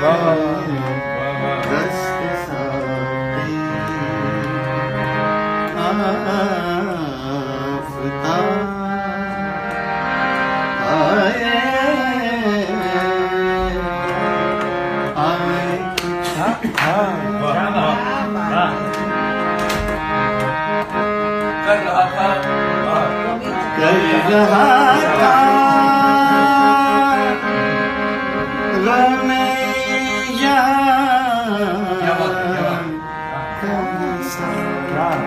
वाह वाह वाह वाह दस्त साथे आफताब आए आए हाँ हाँ वाह वाह वाह कर रहा था वाह कर रहा था रमे क्या बात है क्या बात क्या वाह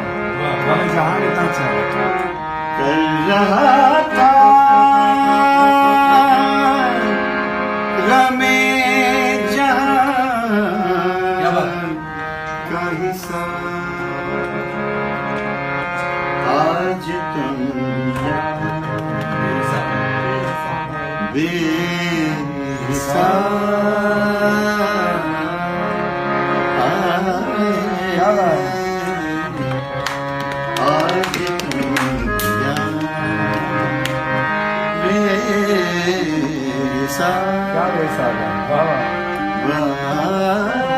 वाह जहाँ इतना अच्छा है कर रहा था रमे क्या बात का हिसाब आज तुम क्या बात है आज तुम क्या वैसा वाह वाह वाह